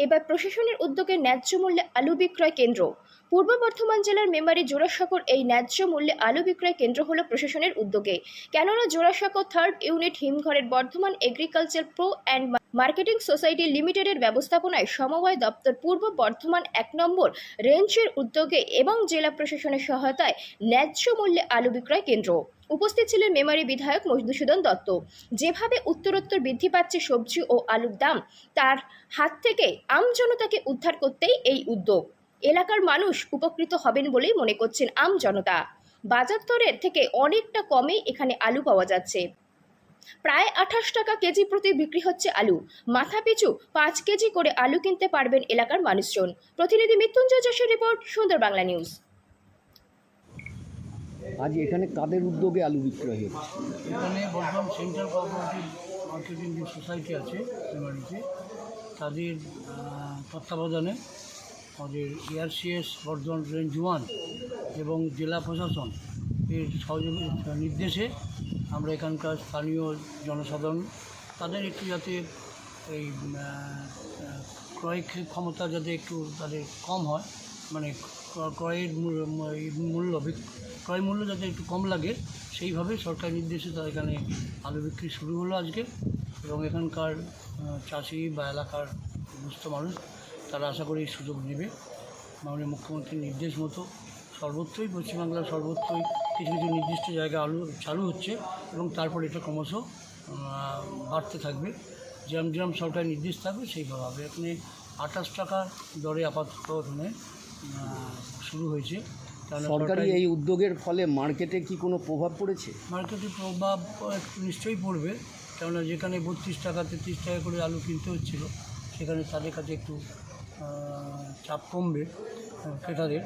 এবার প্রশাসনের উদ্যোগে ন্যায্য মূল্যে আলু বিক্রয় কেন্দ্র। পূর্ব বর্ধমান জেলার মেমারি জোড়াসাঁকোর এই ন্যায্য মূল্যে আলু বিক্রয় কেন্দ্র হলো প্রশাসনের উদ্যোগে। কেননা জোড়াসাঁকো 3rd ইউনিট হিমঘরের Bardhaman agriculture pro and marketing society লিমিটেডের ব্যবস্থাপনায় সমবায় দপ্তর পূর্ব বর্ধমান 1 নম্বর রেঞ্জের উদ্যোগে এবং জেলা প্রশাসনের সহায়তায় ন্যায্য মূল্যে আলু বিক্রয় কেন্দ্র। উপস্থিত ছিলেন মেমারি বিধায়ক মধুসূদন দত্ত। যেভাবে উত্তরোত্তর বৃদ্ধি পাচ্ছে সবজি ও আলুর দাম, তার হাত থেকে আমজনতাকে উদ্ধার করতেই এই উদ্যোগ। এলাকার মানুষ উপকৃত হবেন বলেই মনে করছেন আমজনতা। বাজার দরের থেকে অনেকটা কমে এখানে আলু পাওয়া যাচ্ছে। প্রায় 28 টাকা কেজি প্রতি বিক্রি হচ্ছে আলু। মাথাপিছু 5 কেজি করে আলু কিনতে পারবেন এলাকার মানুষজন। প্রতিনিধি মৃত্যুঞ্জয় যশের রিপোর্ট, সুন্দর বাংলা নিউজ। আজ এখানে কাদের উদ্যোগে আলু বিক্রয় হচ্ছে? এখানে বর্ধমান সেন্ট্রাল কোঅপারেটিভ মার্কেটিং যে সোসাইটি আছে মেমারিতে, তাদের তত্ত্বাবধানে আমাদের এআরসিএস বর্ধমান রেঞ্জ 1 এবং জেলা প্রশাসন এর সহযোগিতা নির্দেশে আমরা এখানকার স্থানীয় জনসাধারণ তাদের একটু যাতে এই ক্রয় ক্ষমতা যাতে একটু তাদের কম হয়, মানে ক্রয়ের ক্রয় মূল্য যাতে একটু কম লাগে, সেইভাবে সরকারি নির্দেশে তার এখানে আলু বিক্রি শুরু হলো আজকে। এবং এখানকার চাষি বা এলাকার সমস্ত মানুষ তারা আশা করি এই সুযোগ নেবে। মাননীয় মুখ্যমন্ত্রীর নির্দেশ মতো সর্বত্রই পশ্চিমবাংলার সর্বত্রই কিছু কিছু নির্দিষ্ট জায়গায় আলু চালু হচ্ছে এবং তারপর এটা ক্রমশ বাড়তে থাকবে। যেরম যেরম সরকারি নির্দেশ থাকবে সেইভাবে এখানে 28 টাকা দরে আপাতত এখানে শুরু হয়েছে। সরকারি এই উদ্যোগের ফলে মার্কেটে কি কোনো প্রভাব পড়েছে? মার্কেটে প্রভাব একটু নিশ্চয়ই পড়বে, কেননা যেখানে 32 টাকা 33 টাকা করে আলু কিনতে হচ্ছিল, সেখানে তাদের কাছে একটু চাপ কমবে ক্রেতাদের।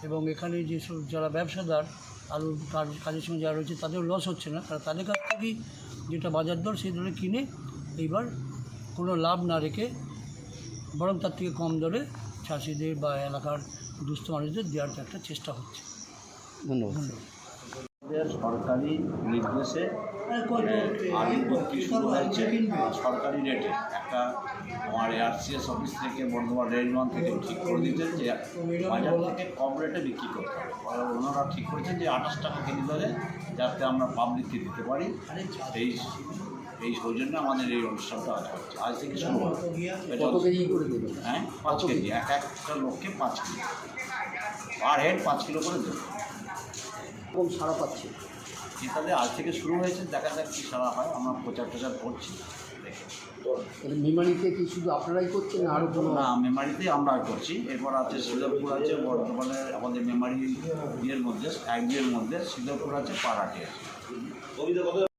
এবং এখানে যেসব যারা ব্যবসাদার আলুর কাজের সঙ্গে যারা রয়েছে তাদেরও লস হচ্ছে না, কারণ তাদের কাছ থেকেই যেটা বাজার দর সেই দরে কিনে এইবার কোনো লাভ না রেখে বরং তার থেকে কম দরে চাষিদের বা এলাকার দুস্থ মানুষদের দেওয়ার একটা চেষ্টা হচ্ছে। ধন্যবাদ। সরকারি নির্দেশে আলু বিক্রি শুরু হয়েছে সরকারি রেটে। একটা আমার এআরসিএস অফিস থেকে বর্ধমান রেঞ্জ 1 থেকে ঠিক করে দিয়েছেন যে বাজার থেকে কম রেটে বিক্রি করতে হবে। ওনারা ঠিক করেছেন যে 28 টাকা কেজি দরে যাতে আমরা পাবলিককে দিতে পারি, এই সৌজন্যে আমাদের এই অনুষ্ঠানটা আজ হচ্ছে। আজ থেকে শুরু হবে। কত কেজি করে দেবে? হ্যাঁ, 5 কেজি, একটা লোককে 5 কিলো, পার হেড 5 কিলো করে দেবে। কম সারা পাচ্ছে তাহলে আজ থেকে শুরু হয়েছে, দেখা যাক কী সারা হয়। আমরা প্রচার করছি। মেমারিতে কি শুধু আপনারাই করছেন না আরও কোনো? না, মেমারিতেই আমরা করছি। এরপর আছে সিদ্ধপুর আছে, বর্ধমানের আমাদের মেমারি ইয়ের মধ্যে 1 দিনের মধ্যে সিদ্ধপুর আছে, পাড়াটি আছে।